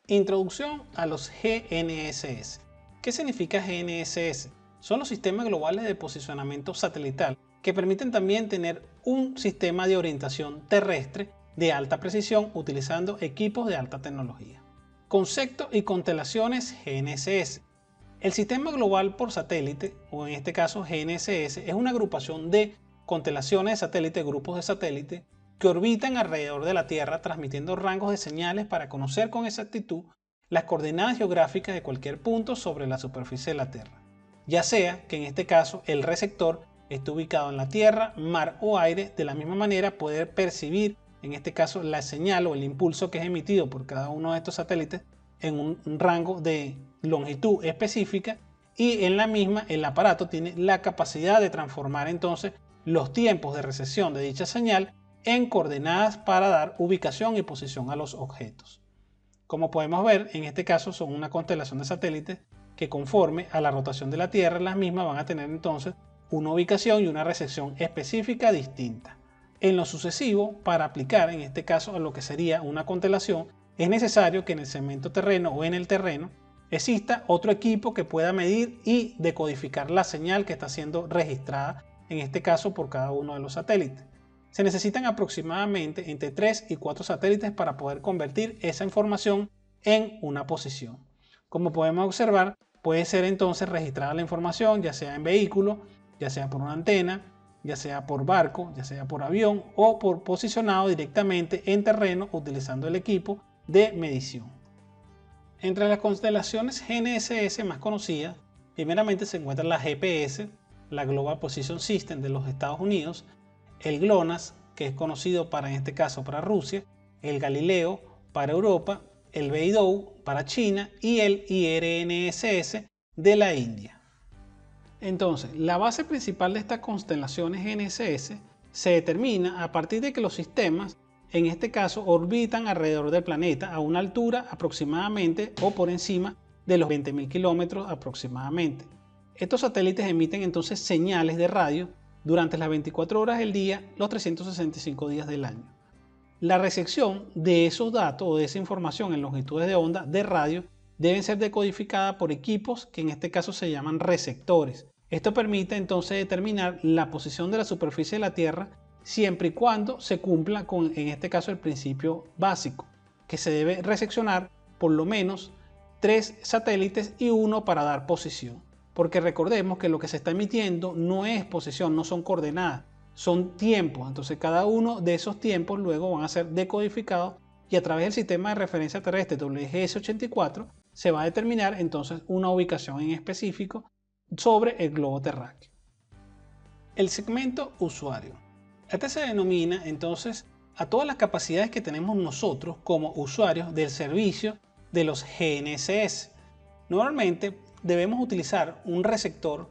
Introducción a los GNSS. ¿Qué significa GNSS? Son los sistemas globales de posicionamiento satelital que permiten también tener un sistema de orientación terrestre de alta precisión utilizando equipos de alta tecnología. Concepto y constelaciones GNSS. El sistema global por satélite, o en este caso GNSS, es una agrupación de constelaciones de satélite, grupos de satélite, que orbitan alrededor de la Tierra transmitiendo rangos de señales para conocer con exactitud las coordenadas geográficas de cualquier punto sobre la superficie de la Tierra, ya sea que en este caso el receptor esté ubicado en la tierra, mar o aire. De la misma manera poder percibir en este caso la señal o el impulso que es emitido por cada uno de estos satélites en un rango de longitud específica, y en la misma el aparato tiene la capacidad de transformar entonces los tiempos de recepción de dicha señal en coordenadas para dar ubicación y posición a los objetos. Como podemos ver, en este caso son una constelación de satélites que conforme a la rotación de la Tierra, las mismas van a tener entonces una ubicación y una recepción específica distinta. En lo sucesivo, para aplicar en este caso a lo que sería una constelación, es necesario que en el segmento terreno o en el terreno exista otro equipo que pueda medir y decodificar la señal que está siendo registrada, en este caso por cada uno de los satélites. Se necesitan aproximadamente entre 3 y 4 satélites para poder convertir esa información en una posición. Como podemos observar, puede ser entonces registrada la información ya sea en vehículo, ya sea por una antena, ya sea por barco, ya sea por avión o por posicionado directamente en terreno utilizando el equipo de medición. Entre las constelaciones GNSS más conocidas, primeramente se encuentra la GPS, la Global Position System de los Estados Unidos, el GLONASS, que es conocido para en este caso para Rusia, el Galileo para Europa, el Beidou para China y el IRNSS de la India. Entonces, la base principal de estas constelaciones GNSS se determina a partir de que los sistemas, en este caso, orbitan alrededor del planeta a una altura aproximadamente o por encima de los 20.000 kilómetros aproximadamente. Estos satélites emiten entonces señales de radio durante las 24 horas del día, los 365 días del año. La recepción de esos datos o de esa información en longitudes de onda de radio deben ser decodificadas por equipos que en este caso se llaman receptores. Esto permite entonces determinar la posición de la superficie de la Tierra siempre y cuando se cumpla con, en este caso, el principio básico, que se debe recepcionar por lo menos 3 satélites y uno para dar posición. Porque recordemos que lo que se está emitiendo no es posición, no son coordenadas, son tiempos. Entonces cada uno de esos tiempos luego van a ser decodificados y a través del sistema de referencia terrestre WGS84 se va a determinar entonces una ubicación en específico sobre el globo terráqueo. El segmento usuario. Este se denomina entonces a todas las capacidades que tenemos nosotros como usuarios del servicio de los GNSS. Normalmente debemos utilizar un receptor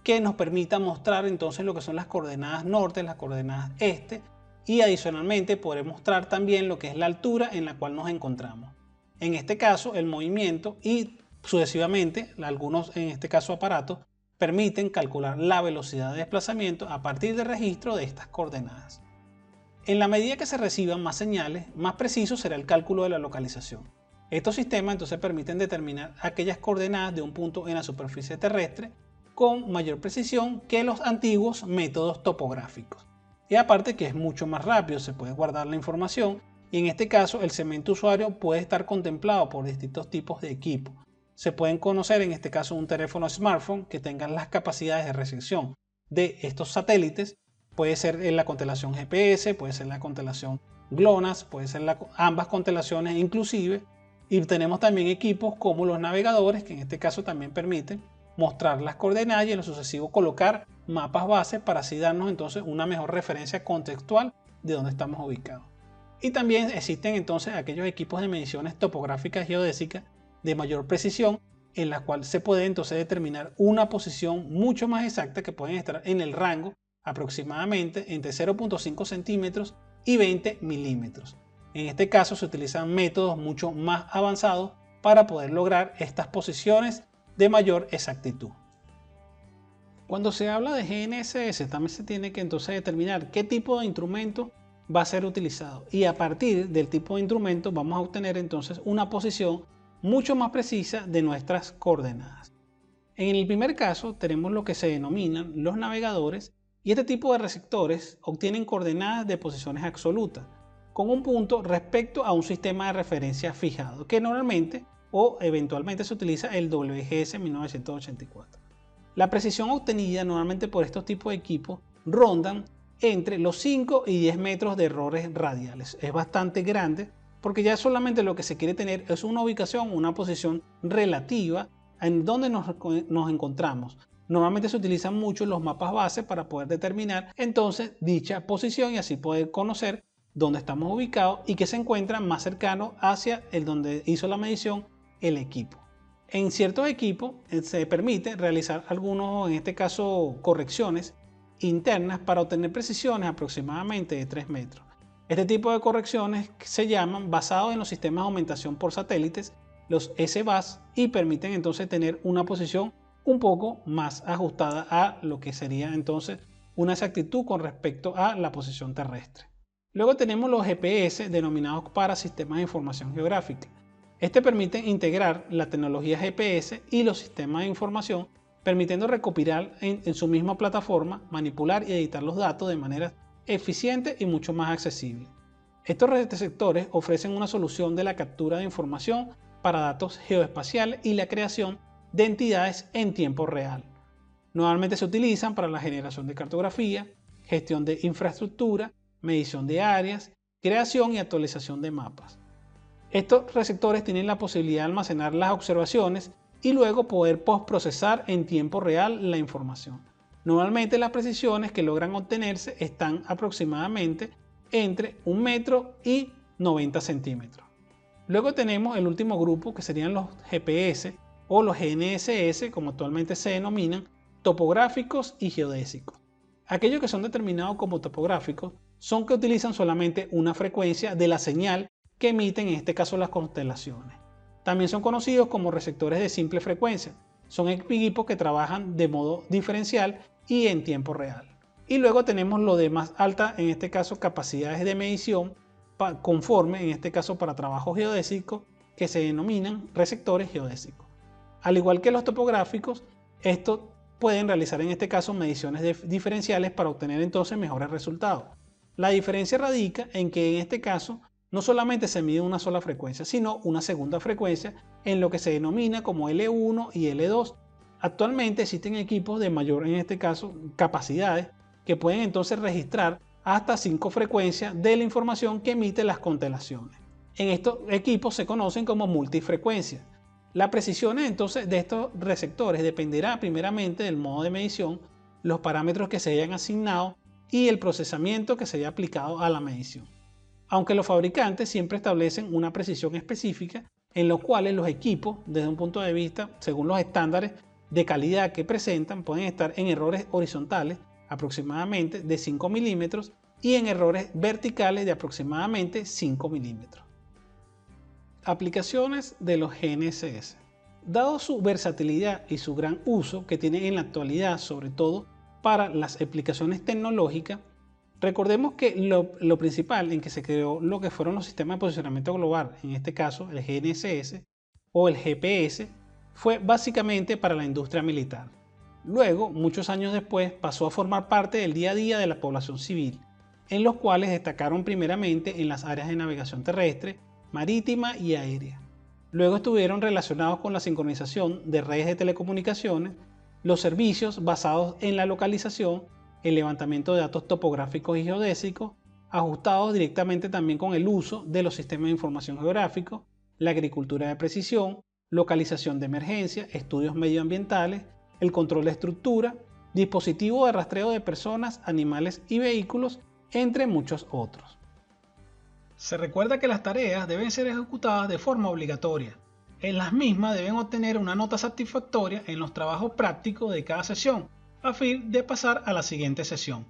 que nos permita mostrar entonces lo que son las coordenadas norte, las coordenadas este, y adicionalmente poder mostrar también lo que es la altura en la cual nos encontramos. En este caso el movimiento y sucesivamente algunos en este caso aparatos permiten calcular la velocidad de desplazamiento a partir del registro de estas coordenadas. En la medida que se reciban más señales, más preciso será el cálculo de la localización. Estos sistemas entonces permiten determinar aquellas coordenadas de un punto en la superficie terrestre con mayor precisión que los antiguos métodos topográficos. Y aparte que es mucho más rápido, se puede guardar la información y en este caso el segmento usuario puede estar contemplado por distintos tipos de equipos. Se pueden conocer en este caso un teléfono smartphone que tenga las capacidades de recepción de estos satélites. Puede ser en la constelación GPS, puede ser la constelación GLONASS, puede ser ambas constelaciones inclusive. Y tenemos también equipos como los navegadores que en este caso también permiten mostrar las coordenadas y en lo sucesivo colocar mapas base para así darnos entonces una mejor referencia contextual de dónde estamos ubicados. Y también existen entonces aquellos equipos de mediciones topográficas geodésicas de mayor precisión en las cuales se puede entonces determinar una posición mucho más exacta que pueden estar en el rango aproximadamente entre 0.5 centímetros y 20 milímetros. En este caso se utilizan métodos mucho más avanzados para poder lograr estas posiciones de mayor exactitud. Cuando se habla de GNSS también se tiene que entonces determinar qué tipo de instrumento va a ser utilizado y a partir del tipo de instrumento vamos a obtener entonces una posición mucho más precisa de nuestras coordenadas. En el primer caso tenemos lo que se denominan los navegadores, y este tipo de receptores obtienen coordenadas de posiciones absolutas con un punto respecto a un sistema de referencia fijado, que normalmente o eventualmente se utiliza el WGS 1984. La precisión obtenida normalmente por estos tipos de equipos rondan entre los 5 y 10 metros de errores radiales. Es bastante grande porque ya solamente lo que se quiere tener es una ubicación, una posición relativa en donde nos encontramos. Normalmente se utilizan mucho los mapas base para poder determinar entonces dicha posición y así poder conocer dónde estamos ubicados y que se encuentra más cercano hacia el donde hizo la medición el equipo. En ciertos equipos se permite realizar algunos, en este caso, correcciones internas para obtener precisiones aproximadamente de 3 metros. Este tipo de correcciones se llaman basados en los sistemas de aumentación por satélites, los SBAS, y permiten entonces tener una posición un poco más ajustada a lo que sería entonces una exactitud con respecto a la posición terrestre. Luego tenemos los GPS, denominados para sistemas de información geográfica. Este permite integrar la tecnología GPS y los sistemas de información, permitiendo recopilar en su misma plataforma, manipular y editar los datos de manera eficiente y mucho más accesible. Estos receptores ofrecen una solución de la captura de información para datos geoespaciales y la creación de entidades en tiempo real. Normalmente se utilizan para la generación de cartografía, gestión de infraestructura, medición de áreas, creación y actualización de mapas. Estos receptores tienen la posibilidad de almacenar las observaciones y luego poder postprocesar en tiempo real la información. Normalmente las precisiones que logran obtenerse están aproximadamente entre 1 metro y 90 centímetros. Luego tenemos el último grupo, que serían los GPS o los GNSS, como actualmente se denominan, topográficos y geodésicos. Aquellos que son determinados como topográficos son que utilizan solamente una frecuencia de la señal que emiten, en este caso, las constelaciones. También son conocidos como receptores de simple frecuencia. Son equipos que trabajan de modo diferencial y en tiempo real. Y luego tenemos lo de más alta, en este caso, capacidades de medición conforme, en este caso para trabajos geodésicos, que se denominan receptores geodésicos. Al igual que los topográficos, estos pueden realizar en este caso mediciones diferenciales para obtener entonces mejores resultados. La diferencia radica en que en este caso no solamente se mide una sola frecuencia, sino una segunda frecuencia en lo que se denomina como L1 y L2. Actualmente existen equipos de mayor, en este caso, capacidades que pueden entonces registrar hasta 5 frecuencias de la información que emiten las constelaciones. En estos equipos se conocen como multifrecuencias. La precisión entonces de estos receptores dependerá primeramente del modo de medición, los parámetros que se hayan asignado y el procesamiento que se haya aplicado a la medición. Aunque los fabricantes siempre establecen una precisión específica en los cuales los equipos, desde un punto de vista, según los estándares de calidad que presentan, pueden estar en errores horizontales aproximadamente de 5 milímetros y en errores verticales de aproximadamente 5 milímetros. Aplicaciones de los GNSS. Dado su versatilidad y su gran uso que tienen en la actualidad, sobre todo para las aplicaciones tecnológicas, recordemos que lo principal en que se creó lo que fueron los sistemas de posicionamiento global, en este caso el GNSS o el GPS, fue básicamente para la industria militar. Luego, muchos años después, pasó a formar parte del día a día de la población civil, en los cuales destacaron primeramente en las áreas de navegación terrestre, marítima y aérea. Luego estuvieron relacionados con la sincronización de redes de telecomunicaciones, los servicios basados en la localización, el levantamiento de datos topográficos y geodésicos, ajustados directamente también con el uso de los sistemas de información geográfico, la agricultura de precisión, localización de emergencia, estudios medioambientales, el control de estructura, dispositivos de rastreo de personas, animales y vehículos, entre muchos otros. Se recuerda que las tareas deben ser ejecutadas de forma obligatoria. En las mismas deben obtener una nota satisfactoria en los trabajos prácticos de cada sesión, a fin de pasar a la siguiente sesión.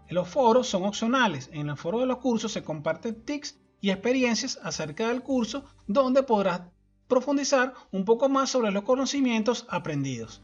Los foros son opcionales. En el foro de los cursos se comparten tips y experiencias acerca del curso, donde podrás profundizar un poco más sobre los conocimientos aprendidos.